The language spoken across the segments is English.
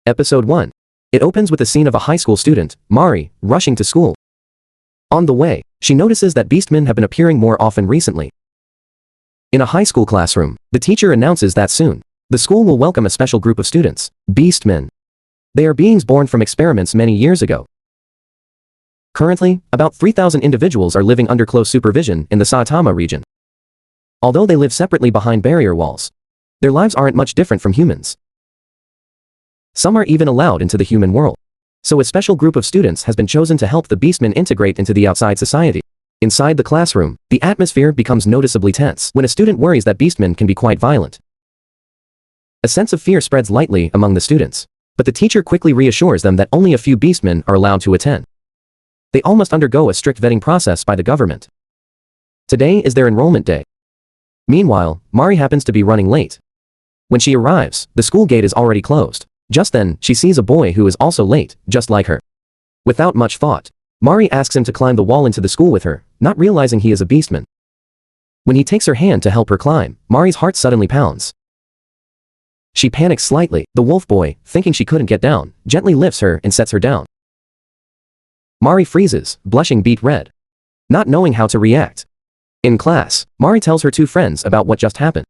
Episode 1. It opens with a scene of a high school student, Mari, rushing to school. On the way, she notices that beastmen have been appearing more often recently. In a high school classroom, the teacher announces that soon, the school will welcome a special group of students, beastmen. They are beings born from experiments many years ago. Currently, about 3,000 individuals are living under close supervision in the Saitama region. Although they live separately behind barrier walls, their lives aren't much different from humans. Some are even allowed into the human world. So a special group of students has been chosen to help the beastmen integrate into the outside society. Inside the classroom, the atmosphere becomes noticeably tense when a student worries that beastmen can be quite violent. A sense of fear spreads lightly among the students, but the teacher quickly reassures them that only a few beastmen are allowed to attend. They all must undergo a strict vetting process by the government. Today is their enrollment day. Meanwhile, Mari happens to be running late. When she arrives, the school gate is already closed. Just then, she sees a boy who is also late, just like her. Without much thought, Mari asks him to climb the wall into the school with her, not realizing he is a beastman. When he takes her hand to help her climb, Mari's heart suddenly pounds. She panics slightly. The wolf boy, thinking she couldn't get down, gently lifts her and sets her down. Mari freezes, blushing beet red, not knowing how to react. In class, Mari tells her two friends about what just happened.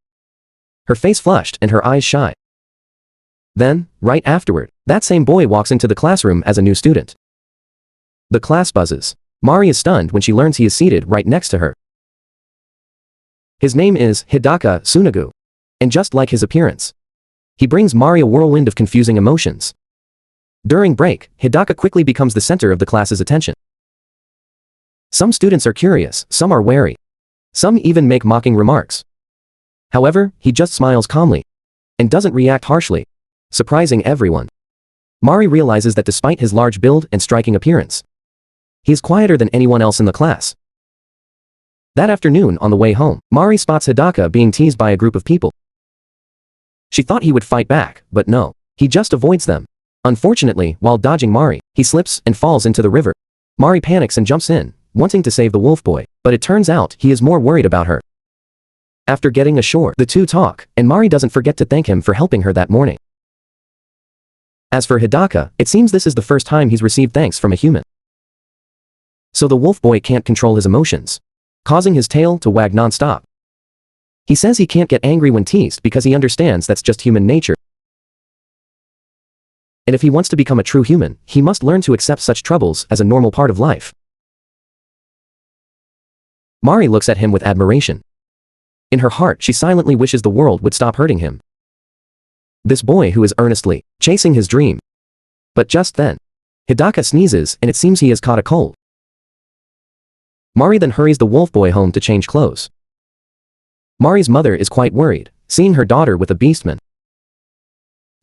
Her face flushed and her eyes shy. Then, right afterward, that same boy walks into the classroom as a new student. The class buzzes. Mari is stunned when she learns he is seated right next to her. His name is Hidaka Tsunagu. And just like his appearance, he brings Mari a whirlwind of confusing emotions. During break, Hidaka quickly becomes the center of the class's attention. Some students are curious, some are wary. Some even make mocking remarks. However, he just smiles calmly and doesn't react harshly, surprising everyone. Mari realizes that despite his large build and striking appearance, he is quieter than anyone else in the class. That afternoon on the way home, Mari spots Hidaka being teased by a group of people. She thought he would fight back, but no, he just avoids them. Unfortunately, while dodging Mari, he slips and falls into the river. Mari panics and jumps in, wanting to save the wolf boy, but it turns out he is more worried about her. After getting ashore, the two talk, and Mari doesn't forget to thank him for helping her that morning. As for Hidaka, it seems this is the first time he's received thanks from a human. So the wolf boy can't control his emotions, causing his tail to wag non-stop. He says he can't get angry when teased because he understands that's just human nature. And if he wants to become a true human, he must learn to accept such troubles as a normal part of life. Mari looks at him with admiration. In her heart, she silently wishes the world would stop hurting him. This boy who is earnestly chasing his dream. But just then, Hidaka sneezes and it seems he has caught a cold. Mari then hurries the wolf boy home to change clothes. Mari's mother is quite worried, seeing her daughter with a beastman.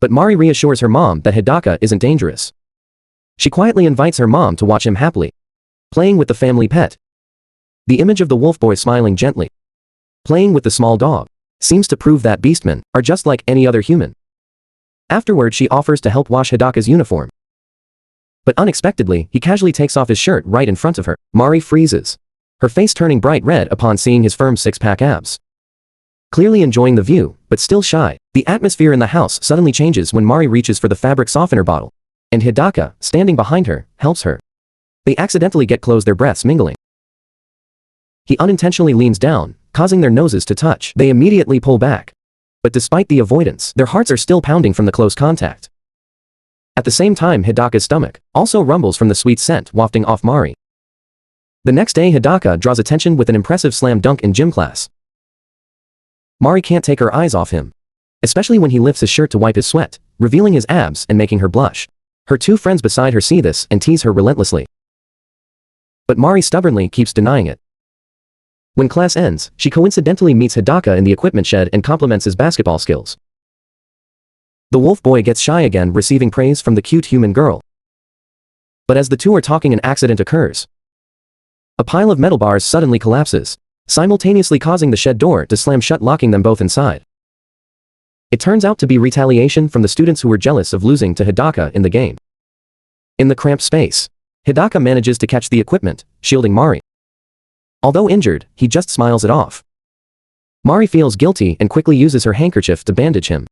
But Mari reassures her mom that Hidaka isn't dangerous. She quietly invites her mom to watch him happily playing with the family pet. The image of the wolf boy smiling gently, playing with the small dog, seems to prove that beastmen are just like any other human. Afterward, she offers to help wash Hidaka's uniform. But unexpectedly, he casually takes off his shirt right in front of her. Mari freezes, her face turning bright red upon seeing his firm six-pack abs. Clearly enjoying the view, but still shy, the atmosphere in the house suddenly changes when Mari reaches for the fabric softener bottle. And Hidaka, standing behind her, helps her. They accidentally get close, their breaths mingling. He unintentionally leans down, causing their noses to touch. They immediately pull back. But despite the avoidance, their hearts are still pounding from the close contact. At the same time, Hidaka's stomach also rumbles from the sweet scent wafting off Mari. The next day, Hidaka draws attention with an impressive slam dunk in gym class. Mari can't take her eyes off him, especially when he lifts his shirt to wipe his sweat, revealing his abs and making her blush. Her two friends beside her see this and tease her relentlessly. But Mari stubbornly keeps denying it. When class ends, she coincidentally meets Hidaka in the equipment shed and compliments his basketball skills. The wolf boy gets shy again, receiving praise from the cute human girl. But as the two are talking, an accident occurs. A pile of metal bars suddenly collapses, simultaneously causing the shed door to slam shut, locking them both inside. It turns out to be retaliation from the students who were jealous of losing to Hidaka in the game. In the cramped space, Hidaka manages to catch the equipment, shielding Mari. Although injured, he just smiles it off. Mari feels guilty and quickly uses her handkerchief to bandage him.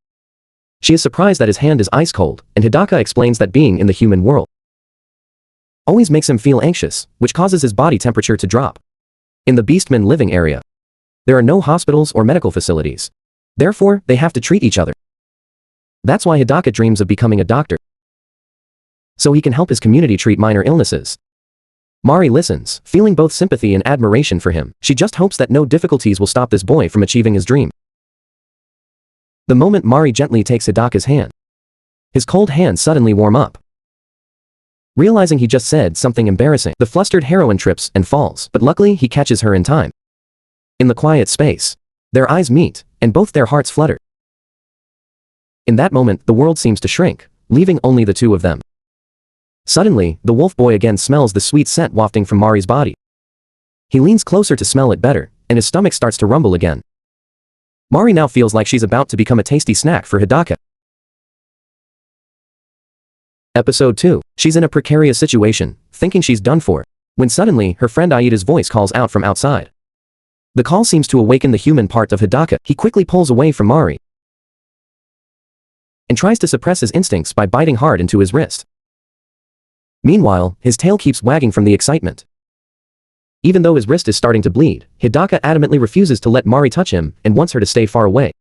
She is surprised that his hand is ice cold, and Hidaka explains that being in the human world always makes him feel anxious, which causes his body temperature to drop. In the Beastmen living area, there are no hospitals or medical facilities. Therefore, they have to treat each other. That's why Hidaka dreams of becoming a doctor, so he can help his community treat minor illnesses. Mari listens, feeling both sympathy and admiration for him. She just hopes that no difficulties will stop this boy from achieving his dream. The moment Mari gently takes Hidaka's hand, his cold hands suddenly warm up. Realizing he just said something embarrassing, the flustered heroine trips and falls, but luckily he catches her in time. In the quiet space, their eyes meet, and both their hearts flutter. In that moment, the world seems to shrink, leaving only the two of them. Suddenly, the wolf boy again smells the sweet scent wafting from Mari's body. He leans closer to smell it better, and his stomach starts to rumble again. Mari now feels like she's about to become a tasty snack for Hidaka. Episode 2. She's in a precarious situation, thinking she's done for, when suddenly, her friend Aida's voice calls out from outside. The call seems to awaken the human part of Hidaka. He quickly pulls away from Mari and tries to suppress his instincts by biting hard into his wrist. Meanwhile, his tail keeps wagging from the excitement. Even though his wrist is starting to bleed, Hidaka adamantly refuses to let Mari touch him and wants her to stay far away.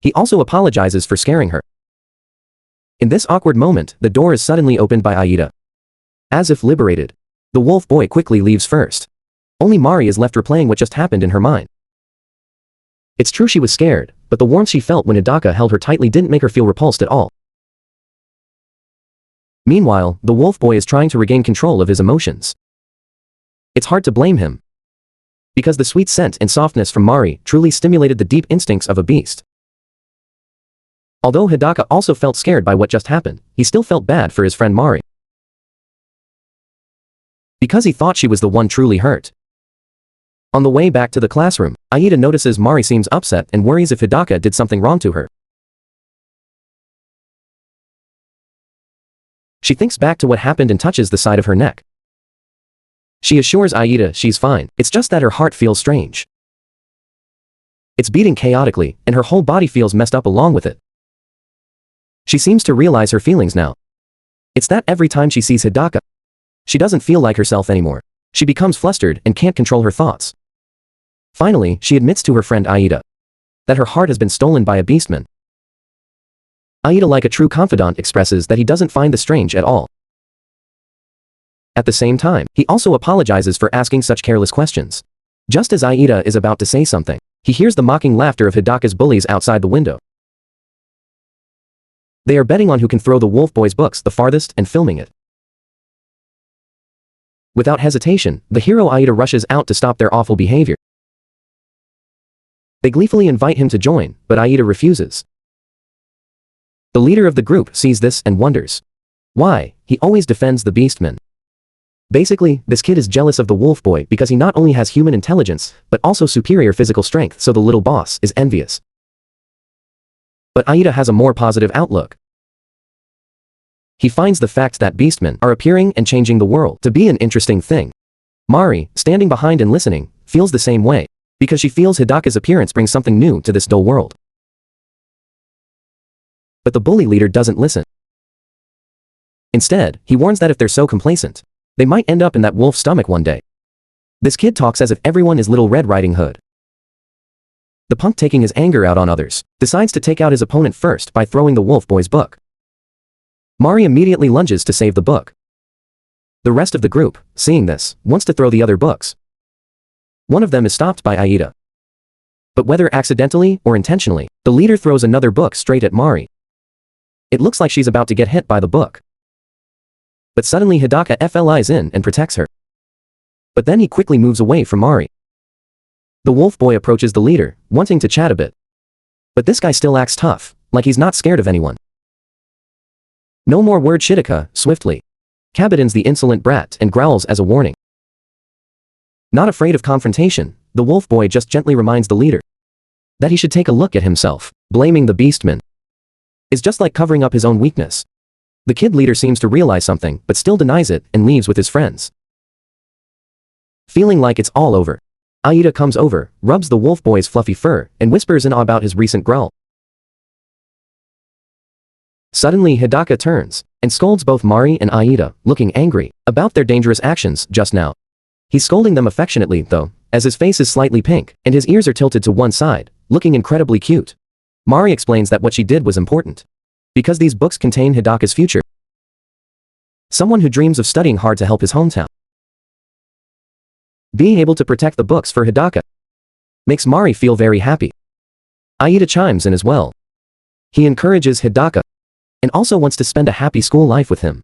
He also apologizes for scaring her. In this awkward moment, the door is suddenly opened by Aida. As if liberated, the wolf boy quickly leaves first. Only Mari is left replaying what just happened in her mind. It's true she was scared, but the warmth she felt when Hidaka held her tightly didn't make her feel repulsed at all. Meanwhile, the wolf boy is trying to regain control of his emotions. It's hard to blame him, because the sweet scent and softness from Mari truly stimulated the deep instincts of a beast. Although Hidaka also felt scared by what just happened, he still felt bad for his friend Mari, because he thought she was the one truly hurt. On the way back to the classroom, Aida notices Mari seems upset and worries if Hidaka did something wrong to her. She thinks back to what happened and touches the side of her neck. She assures Aida she's fine, it's just that her heart feels strange. It's beating chaotically, and her whole body feels messed up along with it. She seems to realize her feelings now. It's that every time she sees Hidaka, she doesn't feel like herself anymore. She becomes flustered and can't control her thoughts. Finally, she admits to her friend Aida that her heart has been stolen by a beastman. Aida, like a true confidant, expresses that he doesn't find this strange at all. At the same time, he also apologizes for asking such careless questions. Just as Aida is about to say something, he hears the mocking laughter of Hidaka's bullies outside the window. They are betting on who can throw the wolf boy's books the farthest and filming it. Without hesitation, the hero Aida rushes out to stop their awful behavior. They gleefully invite him to join, but Aida refuses. The leader of the group sees this and wonders why he always defends the beastmen. Basically, this kid is jealous of the wolf boy because he not only has human intelligence, but also superior physical strength, so the little boss is envious. But Aida has a more positive outlook. He finds the fact that beastmen are appearing and changing the world to be an interesting thing. Mari, standing behind and listening, feels the same way, because she feels Hidaka's appearance brings something new to this dull world. But the bully leader doesn't listen. Instead, he warns that if they're so complacent, they might end up in that wolf's stomach one day. This kid talks as if everyone is Little Red Riding Hood. The punk, taking his anger out on others, decides to take out his opponent first by throwing the wolf boy's book. Mari immediately lunges to save the book. The rest of the group, seeing this, wants to throw the other books. One of them is stopped by Aida. But whether accidentally or intentionally, the leader throws another book straight at Mari. It looks like she's about to get hit by the book. But suddenly Hidaka flies in and protects her. But then he quickly moves away from Mari. The wolf boy approaches the leader, wanting to chat a bit. But this guy still acts tough, like he's not scared of anyone. No more word, Shidaka, swiftly cabidens the insolent brat and growls as a warning. Not afraid of confrontation, the wolf boy just gently reminds the leader that he should take a look at himself. Blaming the beastman is just like covering up his own weakness. The kid leader seems to realize something, but still denies it and leaves with his friends. Feeling like it's all over, Aida comes over, rubs the wolf boy's fluffy fur, and whispers in awe about his recent growl. Suddenly Hidaka turns and scolds both Mari and Aida, looking angry about their dangerous actions just now. He's scolding them affectionately, though, as his face is slightly pink and his ears are tilted to one side, looking incredibly cute. Mari explains that what she did was important because these books contain Hidaka's future. Someone who dreams of studying hard to help his hometown. Being able to protect the books for Hidaka makes Mari feel very happy. Aida chimes in as well. He encourages Hidaka and also wants to spend a happy school life with him.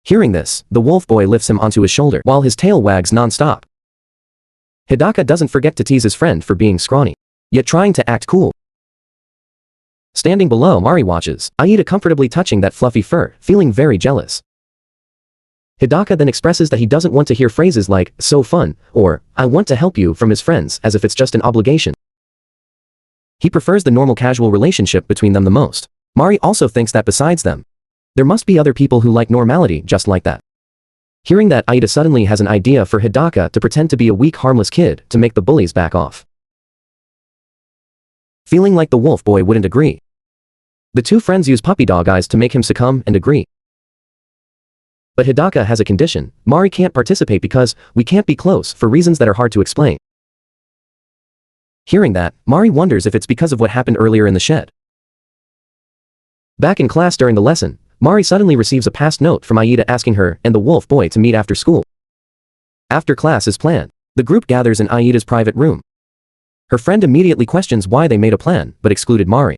Hearing this, the wolf boy lifts him onto his shoulder while his tail wags non-stop. Hidaka doesn't forget to tease his friend for being scrawny, yet trying to act cool. Standing below, Mari watches Aida comfortably touching that fluffy fur, feeling very jealous. Hidaka then expresses that he doesn't want to hear phrases like, "so fun," or, "I want to help you" from his friends as if it's just an obligation. He prefers the normal casual relationship between them the most. Mari also thinks that besides them, there must be other people who like normality just like that. Hearing that, Aida suddenly has an idea for Hidaka to pretend to be a weak, harmless kid to make the bullies back off. Feeling like the wolf boy wouldn't agree, the two friends use puppy dog eyes to make him succumb and agree. But Hidaka has a condition: Mari can't participate because we can't be close for reasons that are hard to explain. Hearing that, Mari wonders if it's because of what happened earlier in the shed. Back in class during the lesson, Mari suddenly receives a past note from Aida asking her and the wolf boy to meet after school. After class is planned, the group gathers in Aida's private room. Her friend immediately questions why they made a plan but excluded Mari.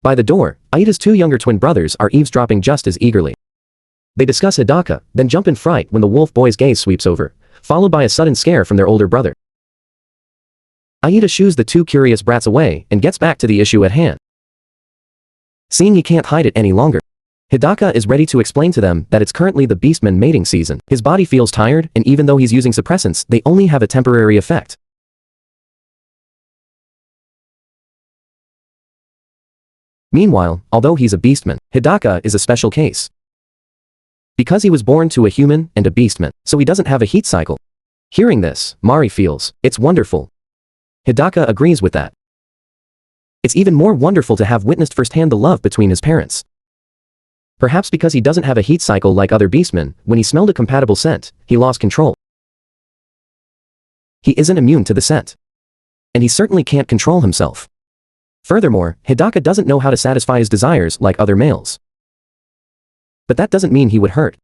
By the door, Aida's two younger twin brothers are eavesdropping just as eagerly. They discuss Hidaka, then jump in fright when the wolf boy's gaze sweeps over, followed by a sudden scare from their older brother. Aida shoos the two curious brats away and gets back to the issue at hand. Seeing he can't hide it any longer, Hidaka is ready to explain to them that it's currently the beastman mating season. His body feels tired, and even though he's using suppressants, they only have a temporary effect. Meanwhile, although he's a beastman, Hidaka is a special case. Because he was born to a human and a beastman, so he doesn't have a heat cycle. Hearing this, Mari feels, it's wonderful. Hidaka agrees with that. It's even more wonderful to have witnessed firsthand the love between his parents. Perhaps because he doesn't have a heat cycle like other beastmen, when he smelled a compatible scent, he lost control. He isn't immune to the scent. And he certainly can't control himself. Furthermore, Hidaka doesn't know how to satisfy his desires like other males. But that doesn't mean he would hurt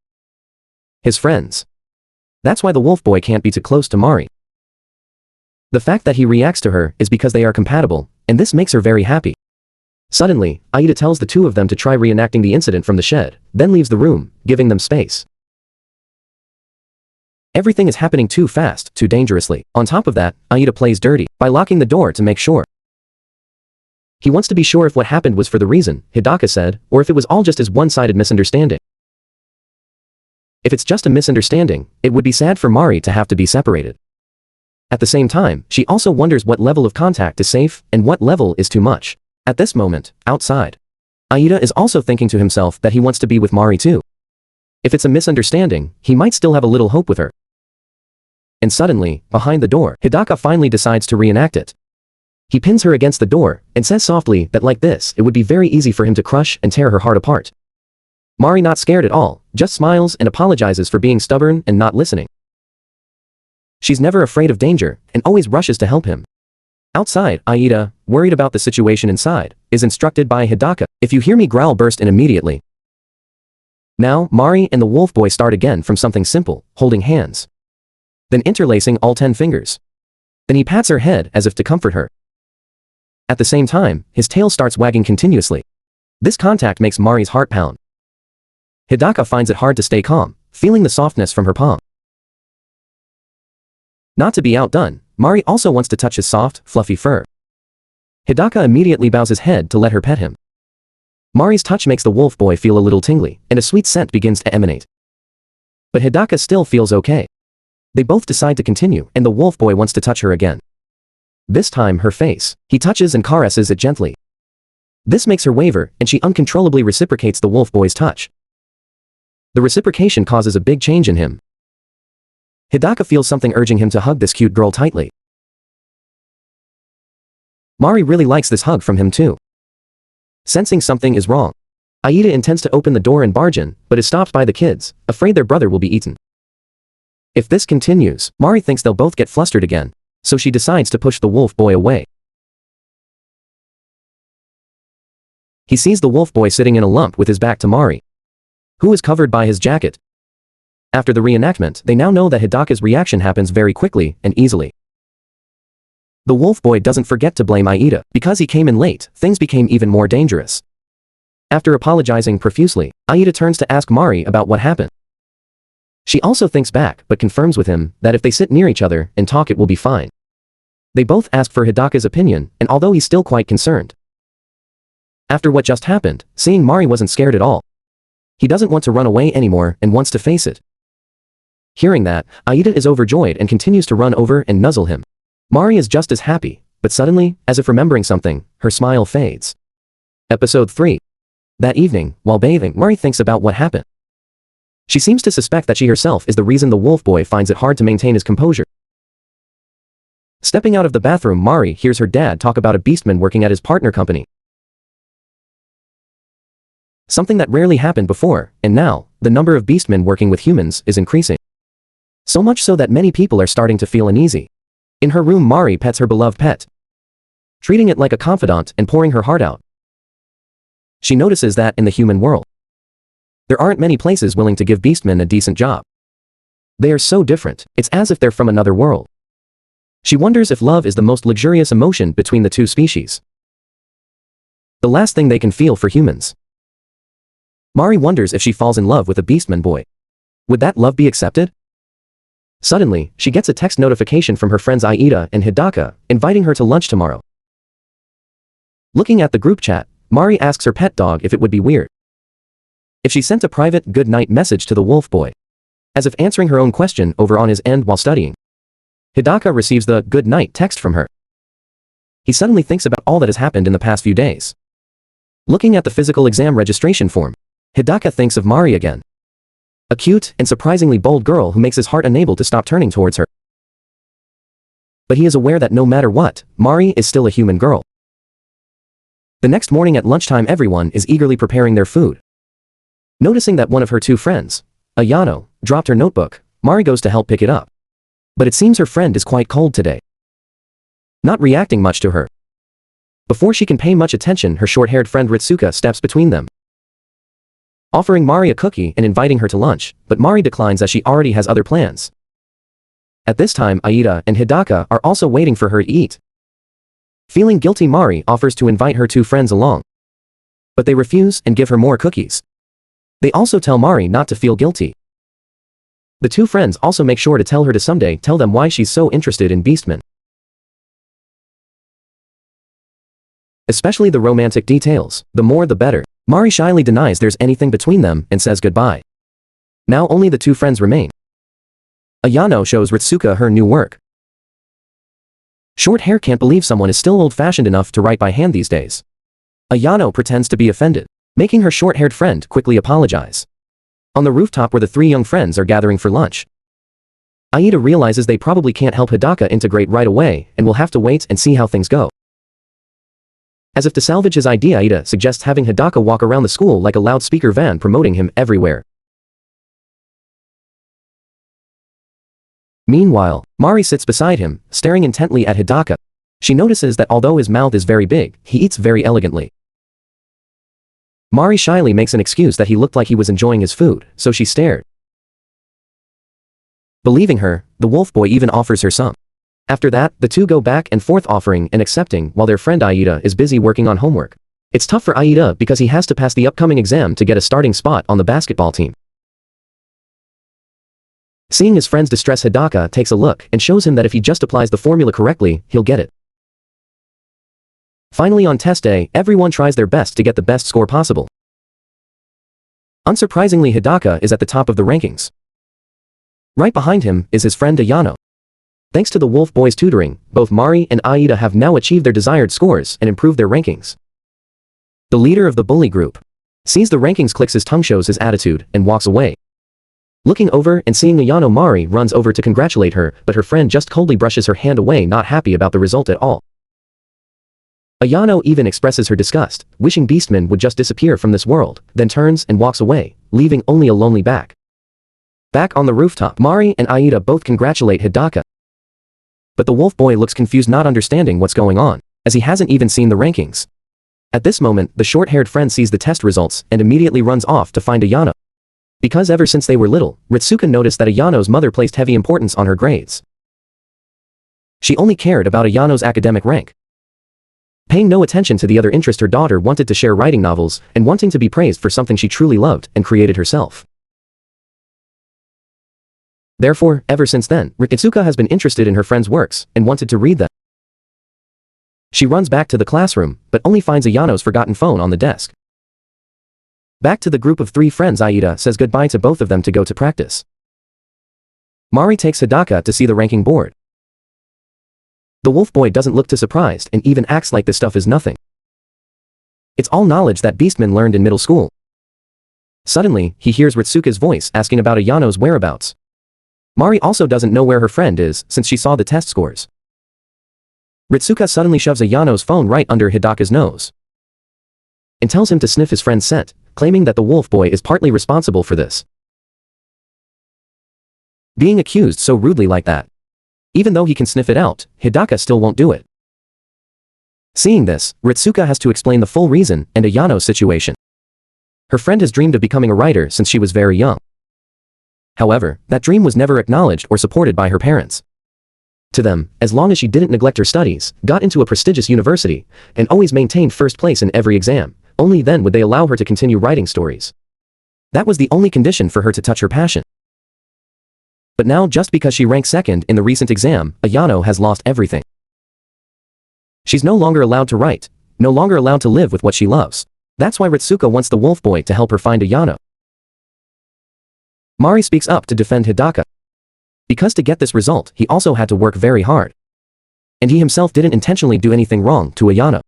his friends. That's why the wolf boy can't be too close to Mari. The fact that he reacts to her is because they are compatible, and this makes her very happy. Suddenly, Aida tells the two of them to try reenacting the incident from the shed, then leaves the room, giving them space. Everything is happening too fast, too dangerously. On top of that, Aida plays dirty by locking the door to make sure. He wants to be sure if what happened was for the reason Hidaka said, or if it was all just his one-sided misunderstanding. If it's just a misunderstanding, it would be sad for Mari to have to be separated. At the same time, she also wonders what level of contact is safe and what level is too much. At this moment, outside, Aida is also thinking to himself that he wants to be with Mari too. If it's a misunderstanding, he might still have a little hope with her. And suddenly, behind the door, Hidaka finally decides to reenact it. He pins her against the door and says softly that like this, it would be very easy for him to crush and tear her heart apart. Mari, not scared at all, just smiles and apologizes for being stubborn and not listening. She's never afraid of danger and always rushes to help him. Outside, Aida, worried about the situation inside, is instructed by Hidaka, "If you hear me growl, burst in immediately." Now, Mari and the wolf boy start again from something simple, holding hands. Then interlacing all 10 fingers. Then he pats her head as if to comfort her. At the same time, his tail starts wagging continuously. This contact makes Mari's heart pound. Hidaka finds it hard to stay calm, feeling the softness from her palm. Not to be outdone, Mari also wants to touch his soft, fluffy fur. Hidaka immediately bows his head to let her pet him. Mari's touch makes the wolf boy feel a little tingly, and a sweet scent begins to emanate. But Hidaka still feels okay. They both decide to continue, and the wolf boy wants to touch her again. This time her face. He touches and caresses it gently. This makes her waver, and she uncontrollably reciprocates the wolf boy's touch. The reciprocation causes a big change in him. Hidaka feels something urging him to hug this cute girl tightly. Mari really likes this hug from him too. Sensing something is wrong, Aida intends to open the door and barge in, but is stopped by the kids, afraid their brother will be eaten. If this continues, Mari thinks they'll both get flustered again, so she decides to push the wolf boy away. He sees the wolf boy sitting in a lump with his back to Mari, who is covered by his jacket. After the reenactment, they now know that Hidaka's reaction happens very quickly and easily. The wolf boy doesn't forget to blame Aida. Because he came in late, things became even more dangerous. After apologizing profusely, Aida turns to ask Mari about what happened. She also thinks back but confirms with him that if they sit near each other and talk it will be fine. They both ask for Hidaka's opinion, and although he's still quite concerned. After what just happened, seeing Mari wasn't scared at all. He doesn't want to run away anymore and wants to face it. Hearing that, Aida is overjoyed and continues to run over and nuzzle him. Mari is just as happy, but suddenly, as if remembering something, her smile fades. Episode 3. That evening, while bathing, Mari thinks about what happened. She seems to suspect that she herself is the reason the wolf boy finds it hard to maintain his composure. Stepping out of the bathroom, Mari hears her dad talk about a beastman working at his partner company. Something that rarely happened before, and now, the number of beastmen working with humans is increasing. So much so that many people are starting to feel uneasy. In her room, Mari pets her beloved pet, treating it like a confidant and pouring her heart out. She notices that in the human world, there aren't many places willing to give beastmen a decent job. They are so different, it's as if they're from another world. She wonders if love is the most luxurious emotion between the two species. The last thing they can feel for humans. Mari wonders if she falls in love with a beastman boy. Would that love be accepted? Suddenly, she gets a text notification from her friends Aida and Hidaka, inviting her to lunch tomorrow. Looking at the group chat, Mari asks her pet dog if it would be weird if she sent a private good night message to the wolf boy, as if answering her own question over on his end while studying. Hidaka receives the good night text from her. He suddenly thinks about all that has happened in the past few days. Looking at the physical exam registration form, Hidaka thinks of Mari again. A cute and surprisingly bold girl who makes his heart unable to stop turning towards her. But he is aware that no matter what, Mari is still a human girl. The next morning at lunchtime, everyone is eagerly preparing their food. Noticing that one of her two friends, Ayano, dropped her notebook, Mari goes to help pick it up. But it seems her friend is quite cold today, not reacting much to her. Before she can pay much attention, her short-haired friend Ritsuka steps between them, offering Mari a cookie and inviting her to lunch, but Mari declines as she already has other plans. At this time, Aida and Hidaka are also waiting for her to eat. Feeling guilty, Mari offers to invite her two friends along, but they refuse and give her more cookies. They also tell Mari not to feel guilty. The two friends also make sure to tell her to someday tell them why she's so interested in beastmen. Especially the romantic details, the more the better. Mari shyly denies there's anything between them and says goodbye. Now only the two friends remain. Ayano shows Ritsuka her new work. Short hair can't believe someone is still old-fashioned enough to write by hand these days. Ayano pretends to be offended, making her short-haired friend quickly apologize. On the rooftop where the three young friends are gathering for lunch, Aida realizes they probably can't help Hidaka integrate right away and will have to wait and see how things go. As if to salvage his idea, Aida suggests having Hidaka walk around the school like a loudspeaker van promoting him everywhere. Meanwhile, Mari sits beside him, staring intently at Hidaka. She notices that although his mouth is very big, he eats very elegantly. Mari shyly makes an excuse that he looked like he was enjoying his food, so she stared. Believing her, the wolf boy even offers her some. After that, the two go back and forth offering and accepting while their friend Aida is busy working on homework. It's tough for Aida because he has to pass the upcoming exam to get a starting spot on the basketball team. Seeing his friend's distress, Hidaka takes a look and shows him that if he just applies the formula correctly, he'll get it. Finally, on test day, everyone tries their best to get the best score possible. Unsurprisingly, Hidaka is at the top of the rankings. Right behind him is his friend Ayano. Thanks to the wolf boy's tutoring, both Mari and Aida have now achieved their desired scores and improved their rankings. The leader of the bully group sees the rankings, clicks his tongue, shows his attitude, and walks away. Looking over and seeing Ayano, Mari runs over to congratulate her, but her friend just coldly brushes her hand away, not happy about the result at all. Ayano even expresses her disgust, wishing Beastman would just disappear from this world, then turns and walks away, leaving only a lonely back. Back on the rooftop, Mari and Aida both congratulate Hidaka. But the wolf boy looks confused, not understanding what's going on, as he hasn't even seen the rankings. At this moment, the short-haired friend sees the test results and immediately runs off to find Ayano. Because ever since they were little, Ritsuka noticed that Ayano's mother placed heavy importance on her grades. She only cared about Ayano's academic rank, paying no attention to the other interest her daughter wanted to share writing novels and wanting to be praised for something she truly loved and created herself. Therefore, ever since then, Ritsuka has been interested in her friend's works and wanted to read them. She runs back to the classroom, but only finds Ayano's forgotten phone on the desk. Back to the group of 3 friends, Aida says goodbye to both of them to go to practice. Mari takes Hidaka to see the ranking board. The wolf boy doesn't look too surprised and even acts like this stuff is nothing. It's all knowledge that Beastman learned in middle school. Suddenly, he hears Ritsuka's voice asking about Ayano's whereabouts. Mari also doesn't know where her friend is since she saw the test scores. Ritsuka suddenly shoves Ayano's phone right under Hidaka's nose and tells him to sniff his friend's scent, claiming that the wolf boy is partly responsible for this. Being accused so rudely like that. Even though he can sniff it out, Hidaka still won't do it. Seeing this, Ritsuka has to explain the full reason and Ayano's situation. Her friend has dreamed of becoming a writer since she was very young. However, that dream was never acknowledged or supported by her parents. To them, as long as she didn't neglect her studies, got into a prestigious university, and always maintained first place in every exam, only then would they allow her to continue writing stories. That was the only condition for her to touch her passion. But now, just because she ranked second in the recent exam, Ayano has lost everything. She's no longer allowed to write, no longer allowed to live with what she loves. That's why Ritsuka wants the wolf boy to help her find Ayano. Mari speaks up to defend Hidaka. Because to get this result, he also had to work very hard. And he himself didn't intentionally do anything wrong to Ayano.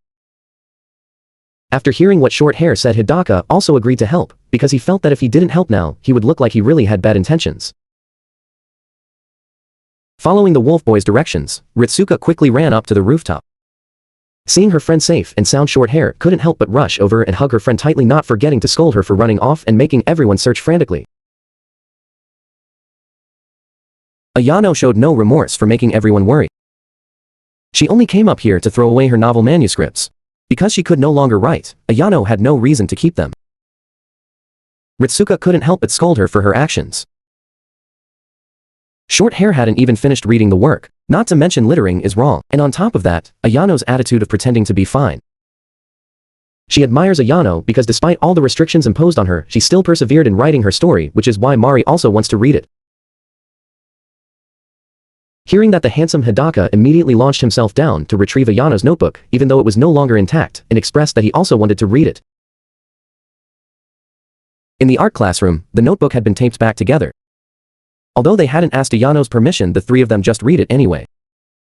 After hearing what short hair said, Hidaka also agreed to help, because he felt that if he didn't help now, he would look like he really had bad intentions. Following the wolf boy's directions, Ritsuka quickly ran up to the rooftop. Seeing her friend safe and sound, short hair couldn't help but rush over and hug her friend tightly, not forgetting to scold her for running off and making everyone search frantically. Ayano showed no remorse for making everyone worry. She only came up here to throw away her novel manuscripts. Because she could no longer write, Ayano had no reason to keep them. Ritsuka couldn't help but scold her for her actions. Short hair hadn't even finished reading the work, not to mention littering is wrong, and on top of that, Ayano's attitude of pretending to be fine. She admires Ayano because despite all the restrictions imposed on her, she still persevered in writing her story, which is why Mari also wants to read it. Hearing that, the handsome Hidaka immediately launched himself down to retrieve Ayano's notebook, even though it was no longer intact, and expressed that he also wanted to read it. In the art classroom, the notebook had been taped back together. Although they hadn't asked Ayano's permission, the 3 of them just read it anyway.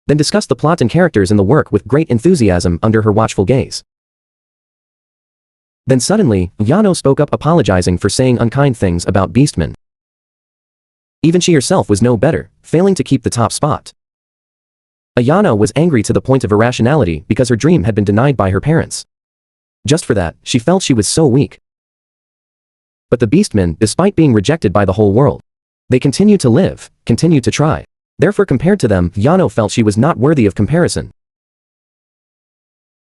Then discussed the plot and characters in the work with great enthusiasm under her watchful gaze. Then suddenly, Ayano spoke up, apologizing for saying unkind things about Beastman. Even she herself was no better, failing to keep the top spot. Ayano was angry to the point of irrationality because her dream had been denied by her parents. Just for that, she felt she was so weak. But the Beastmen, despite being rejected by the whole world, they continued to live, continued to try. Therefore, compared to them, Ayano felt she was not worthy of comparison.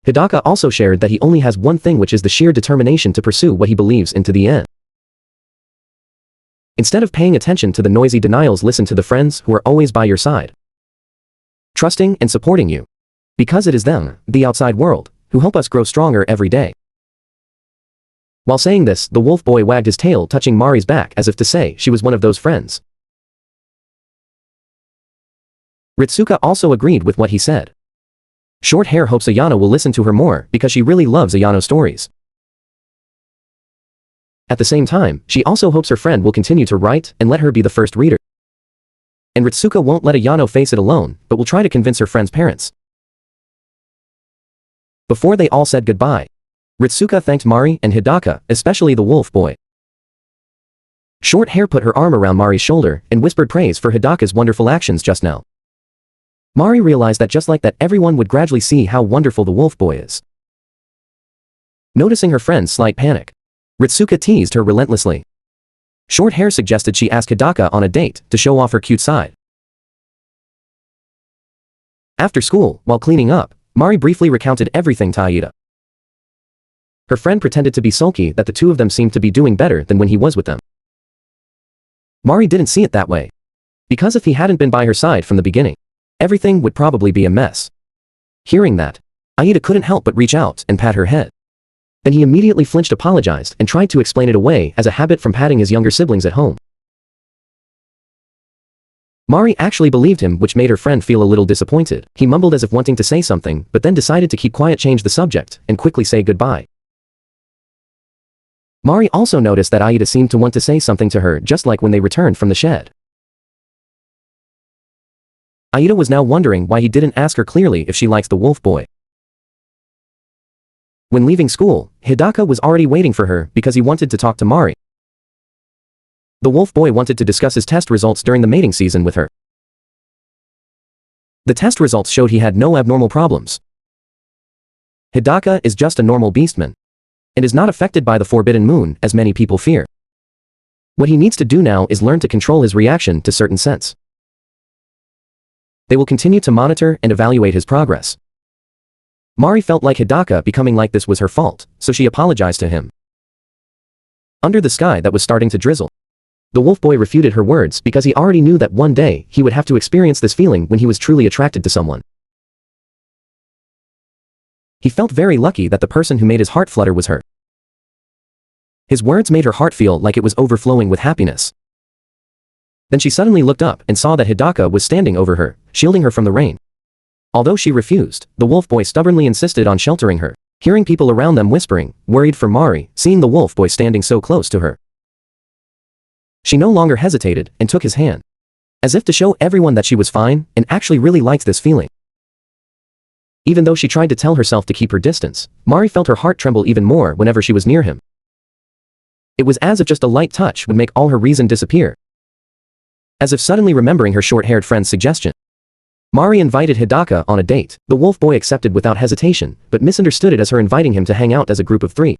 Hidaka also shared that he only has one thing, which is the sheer determination to pursue what he believes in to the end. Instead of paying attention to the noisy denials, listen to the friends who are always by your side, trusting and supporting you. Because it is them, the outside world, who help us grow stronger every day. While saying this, the wolf boy wagged his tail, touching Mari's back as if to say she was one of those friends. Ritsuka also agreed with what he said. Short hair hopes Ayano will listen to her more because she really loves Ayano's stories. At the same time, she also hopes her friend will continue to write and let her be the first reader. And Ritsuka won't let Ayano face it alone, but will try to convince her friend's parents. Before they all said goodbye, Ritsuka thanked Mari and Hidaka, especially the wolf boy. Short hair put her arm around Mari's shoulder and whispered praise for Hidaka's wonderful actions just now. Mari realized that just like that, everyone would gradually see how wonderful the wolf boy is. Noticing her friend's slight panic, Ritsuka teased her relentlessly. Short hair suggested she ask Hidaka on a date to show off her cute side. After school, while cleaning up, Mari briefly recounted everything to Aida. Her friend pretended to be sulky that the two of them seemed to be doing better than when he was with them. Mari didn't see it that way. Because if he hadn't been by her side from the beginning, everything would probably be a mess. Hearing that, Aida couldn't help but reach out and pat her head. Then he immediately flinched, apologized, and tried to explain it away as a habit from patting his younger siblings at home. Mari actually believed him, which made her friend feel a little disappointed. He mumbled as if wanting to say something, but then decided to keep quiet, change the subject, and quickly say goodbye. Mari also noticed that Aida seemed to want to say something to her just like when they returned from the shed. Aida was now wondering why he didn't ask her clearly if she likes the wolf boy. When leaving school, Hidaka was already waiting for her because he wanted to talk to Mari. The wolf boy wanted to discuss his test results during the mating season with her. The test results showed he had no abnormal problems. Hidaka is just a normal beastman and is not affected by the forbidden moon as many people fear. What he needs to do now is learn to control his reaction to certain scents. They will continue to monitor and evaluate his progress. Mari felt like Hidaka becoming like this was her fault, so she apologized to him. Under the sky that was starting to drizzle, the wolf boy refuted her words because he already knew that one day he would have to experience this feeling when he was truly attracted to someone. He felt very lucky that the person who made his heart flutter was her. His words made her heart feel like it was overflowing with happiness. Then she suddenly looked up and saw that Hidaka was standing over her, shielding her from the rain. Although she refused, the wolf boy stubbornly insisted on sheltering her, hearing people around them whispering, worried for Mari, seeing the wolf boy standing so close to her. She no longer hesitated and took his hand, as if to show everyone that she was fine and actually really liked this feeling. Even though she tried to tell herself to keep her distance, Mari felt her heart tremble even more whenever she was near him. It was as if just a light touch would make all her reason disappear. As if suddenly remembering her short-haired friend's suggestion, Mari invited Hidaka on a date. The wolf boy accepted without hesitation, but misunderstood it as her inviting him to hang out as a group of three.